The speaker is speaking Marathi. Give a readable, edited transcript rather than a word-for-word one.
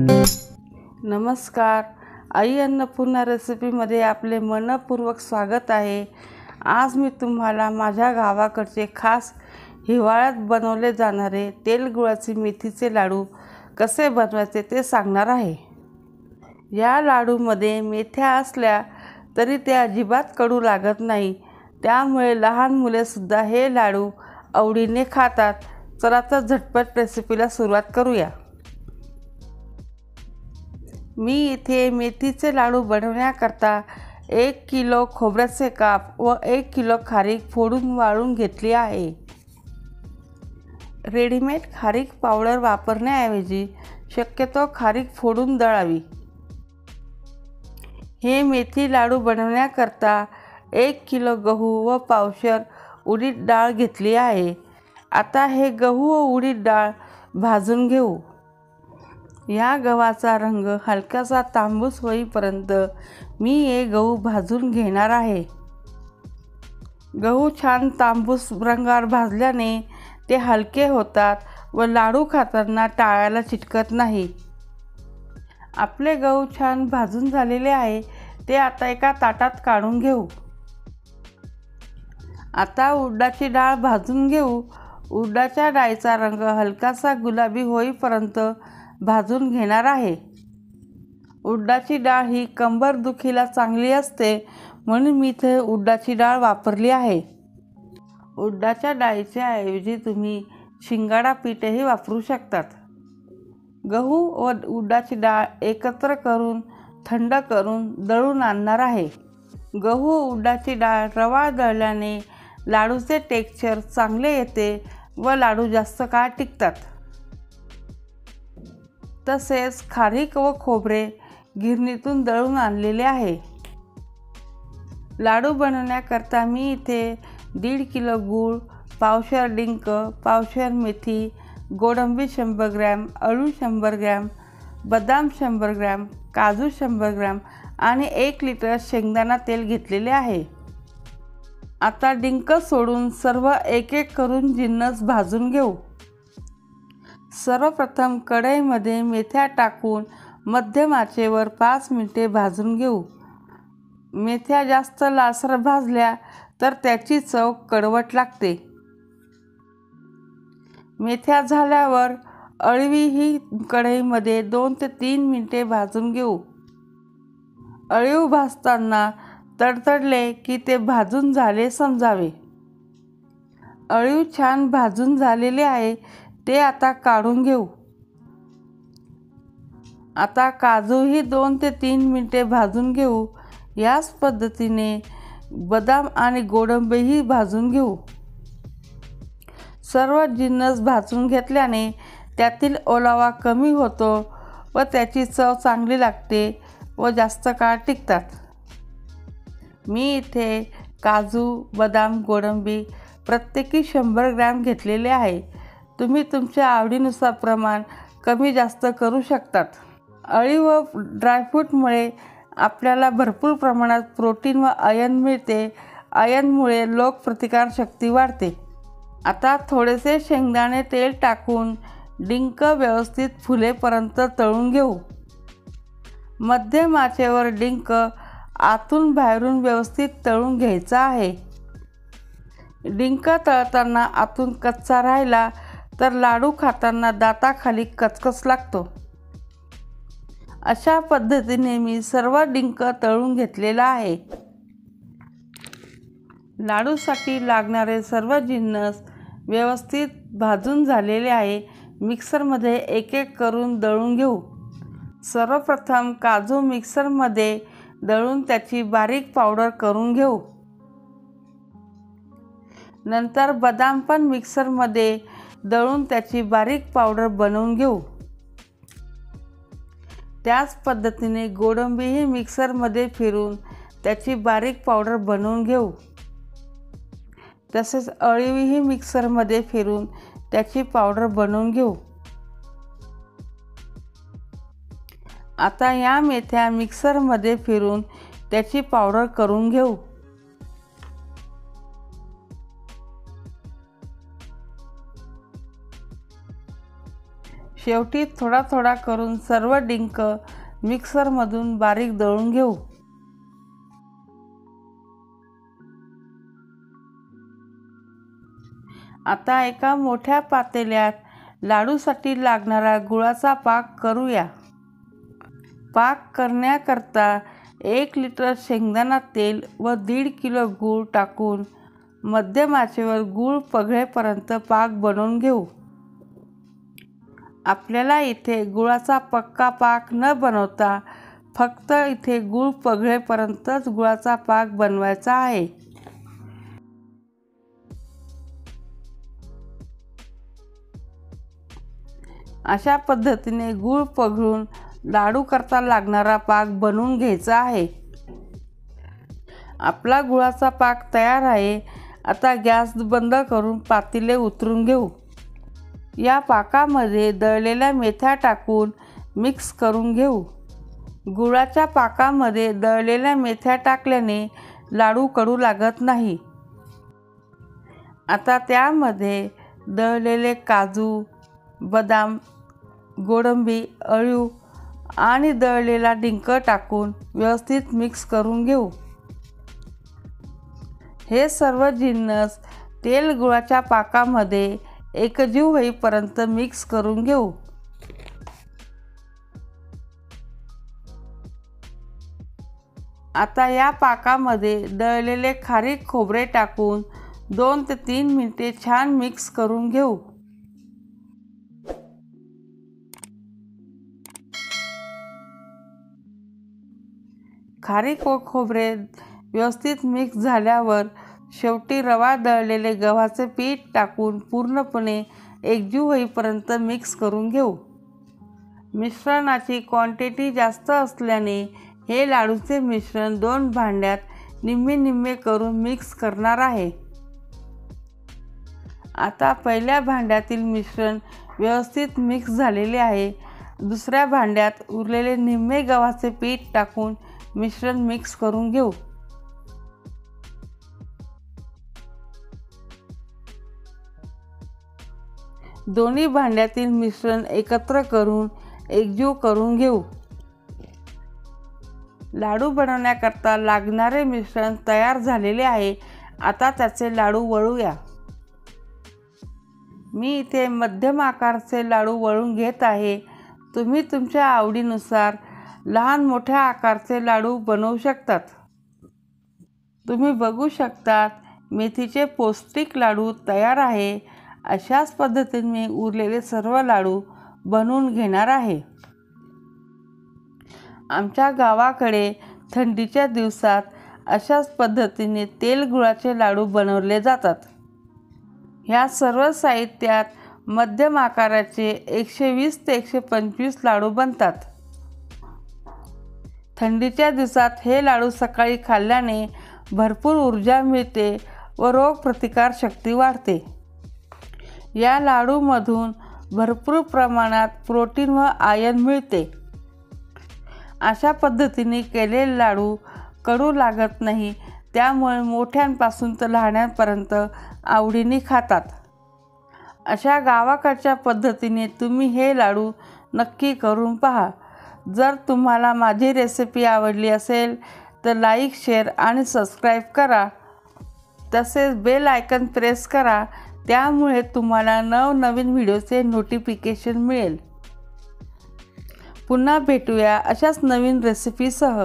नमस्कार, आई अन्नपूर्णा रेसिपीमध्ये आपले मनपूर्वक स्वागत आहे। आज मी तुम्हाला माझ्या गावाकडचे खास हिवाळ्यात बनवले जाणारे तेल गुळाचे मेथीचे लाडू कसे बनवायचे ते सांगणार आहे। या लाडूमध्ये मेथ्या असल्या तरी ते अजिबात कडू लागत नाही, त्यामुळे लहान मुले सुद्धा हे लाडू आवडीने खातात। चला तर झटपट रेसिपीला सुरुवात करूया। मी इथे मेथीचे लाडू बनवण्याकरता 1 किलो खोबऱ्याचे काप व 1 किलो खारीक फोडून वाळून घेतली आहे। रेडीमेड खारीक पावडर वापरण्याऐवजी शक्यतो खारीक फोडून दळावी। हे मेथी लाडू बनवण्याकरता 1 किलो गहू व पावशर उडीद डाळ घेतली आहे। आता हे गहू व उडीद डाळ भाजून घेऊ। या गव्हाचा रंग हलकासा तांबूस होईपर्यंत मी हे गहू भाजून घेणार आहे। गहू छान तांबूस रंगावर भाजल्याने ते हलके होतात व लाडू खाताना टाळ्याला चिटकत नाही। आपले गहू छान भाजून झालेले आहे, ते आता एका ताटात काढून घेऊ। आता उडदाची डाळ भाजून घेऊ। उडदाच्या डाळीचा रंग हलकासा गुलाबी होईपर्यंत भाजून घेणार आहे। उडदाची डाळ ही कंबरदुखीला चांगली असते, म्हणून मी इथे उडदाची डाळ वापरली आहे। उडदाच्या डाळीच्या ऐवजी तुम्ही शिंगाडा पीठही वापरू शकतात। गहू व उडदाची डाळ एकत्र करून थंड करून दळून आणणार आहे। गहू व उडदाची डाळ रवा दळल्याने लाडूचे टेक्स्चर चांगले येते व लाडू जास्त काळ टिकतात। तसेच खारीक व खोबरे गिरणीतून दळून आणलेले आहे। लाडू बनवण्याकरता मी इथे 1.5 किलो गूळ, पावशर डिंक, पावशर मेथी, गोडंबी 100 ग्रॅम, अळू 100 ग्रॅम, बदाम 100 ग्रॅम, काजू 100 ग्रॅम आणि 1 लिटर शेंगदाणा तेल घेतलेले आहे। आता डिंक सोडून सर्व एक एक करून जिन्नस भाजून घेऊ। सर्वप्रथम कढईमध्ये मेथ्या टाकून मध्यम आचेवर 5 मिनिटे भाजून घेऊ। मेथ्या जास्त लालसर भाजल्या तर त्याची चव कडवट लागते। मेथ्या झाल्यावर अळवी ही कढईमध्ये 2 ते 3 मिनिटे भाजून घेऊ। अळीव भाजताना तडतडले की ते भाजून झाले समजावे। अळीव छान भाजून झालेले आहे, ते आता काढून घेऊ। आता काजूही 2 ते 3 मिनिटे भाजून घेऊ। याच पद्धतीने बदाम आणि गोडंबीही भाजून घेऊ। सर्व जिन्नस भाजून घेतल्याने त्यातील ओलावा कमी होतो व त्याची चव चांगली लागते व जास्त काळ टिकतात। मी इथे काजू, बदाम, गोडंबी प्रत्येकी 100 ग्रॅम घेतलेले आहे। तुम्ही तुमच्या आवडीनुसार प्रमाण कमी जास्त करू शकतात। अळीव व ड्रायफ्रूटमुळे आपल्याला भरपूर प्रमाणात प्रोटीन व आयर्न मिळते। आयर्नमुळे रोगप्रतिकारशक्ती वाढते। आता थोडेसे शेंगदाणे तेल टाकून डिंक व्यवस्थित फुलेपर्यंत तळून घेऊ। मध्यम आचेवर डिंक आतून बाहेरून व्यवस्थित तळून घ्यायचा आहे। डिंक तळताना आतून कच्चा राहिला तर लाडू खाताना दाताखाली कचकच लागतो। अशा पद्धतीने मी सर्व डिंक तळून घेतलेला आहे। लाडूसाठी लागणारे सर्व जिन्नस व्यवस्थित भाजून झालेले आहे। मिक्सरमध्ये एक एक करून दळून घेऊ। सर्वप्रथम काजू मिक्सरमध्ये दळून त्याची बारीक पावडर करून घेऊ। नंतर बदाम पण मिक्सरमध्ये दळून त्याची बारीक पावडर बनवून घेऊ। त्याच पद्धतीने गोडंबीही मिक्सरमध्ये फिरून त्याची बारीक पावडर बनवून घेऊ। तसेच अळीवही मिक्सरमध्ये फिरून त्याची पावडर बनवून घेऊ। आता या मेथ्या मिक्सरमध्ये फिरून त्याची पावडर करून घेऊ। शेवटी थोडा थोडा करून सर्व डिंक मिक्सरमधून बारीक दळून घेऊ. आता एका मोठ्या पातेल्यात लाडूसाठी लागणारा गुळाचा पाक करूया. पाक करण्याकरता 1 लिटर शेंगदाणा तेल व 1.5 किलो गूळ टाकून मध्यम आचेवर गूळ पगळेपर्यंत पाक बनवून घेऊ. आपल्याला इथे गुळाचा पक्का पाक न बनवता फक्त इथे गूळ पगळेपर्यंतच गुळाचा पाक बनवायचा आहे. अशा पद्धतीने गूळ पगळून लाडू करता लागणारा पाक बनवून घ्यायचा आहे. आपला गुळाचा पाक तयार आहे. आता गॅस बंद करून पातेले उतरून घेऊ. या पाकामध्ये दळलेल्या मेथ्या टाकून मिक्स करून घेऊ. गुळाच्या पाकामध्ये दळलेल्या मेथ्या टाकल्याने लाडू कडू लागत नाही. आता त्यामध्ये दळलेले काजू, बदाम, गोडंबी, अळीव आणि दळलेला डिंक टाकून व्यवस्थित मिक्स करून घेऊ. हे सर्व जिन्नस तेल गुळाच्या पाकामध्ये एकजीव होईपर्यंत मिक्स करून घेऊ. आता या पाकामध्ये दळलेले खारीक खोबरे टाकून 2 ते 3 मिनिटे छान मिक्स करून घेऊ. खारीक व खोबरे व्यवस्थित मिक्स झाल्यावर शेवटी रवा दळलेले गव्हाचे पीठ टाकून पूर्णपणे एकजीव होईपर्यंत मिक्स करून घेऊ. मिश्रणाची क्वांटिटी जास्त असल्याने हे लाडूचे मिश्रण 2 भांड्यात निम्मे निम्मे करून मिक्स करणार आहे. आता पहिल्या भांड्यातील मिश्रण व्यवस्थित मिक्स झालेले आहे. दुसऱ्या भांड्यात उरलेले निम्मे गव्हाचे पीठ टाकून मिश्रण मिक्स करून घेऊ. दोन्ही भांड्यातील मिश्रण एकत्र करून एकजीव करून घेऊ. लाडू बनवण्याकरता लागणारे मिश्रण तयार झालेले आहे. आता त्याचे लाडू वळूया. मी इथे मध्यम आकाराचे लाडू वळून घेत आहे. तुम्ही तुमच्या आवडीनुसार लहान मोठ्या आकाराचे लाडू बनवू शकतात. तुम्ही बघू शकतात मेथीचे पौष्टिक लाडू तयार आहे. अशाच पद्धतीने मी उरलेले सर्व लाडू बनवून घेणार आहे. आमच्या गावाकडे थंडीच्या दिवसात अशाच पद्धतीने तेल गुळाचे लाडू बनवले जातात. ह्या सर्व साहित्यात मध्यम आकाराचे 120 ते 125 लाडू बनतात. थंडीच्या दिवसात हे लाडू सकाळी खाल्ल्याने भरपूर ऊर्जा मिळते व रोगप्रतिकारशक्ती वाढते. या लाडूमधून भरपूर प्रमाणात प्रोटीन व आयर्न मिळते. अशा पद्धतीने केलेले लाडू कडू लागत नाही. त्यामुळे मोठ्यांपासून तर लहानांपर्यंत आवडीने खातात. अशा गावाकडच्या पद्धतीने तुम्ही हे लाडू नक्की करून पहा. जर तुम्हाला माझी रेसिपी आवडली असेल तर लाईक, शेअर आणि सबस्क्राईब करा. तसेच बेल आयकॉन प्रेस करा. त्यामुळे तुम्हाला नवनवीन व्हिडिओचे नोटिफिकेशन मिळेल. पुन्हा भेटूया अशाच नवीन रेसिपीसह.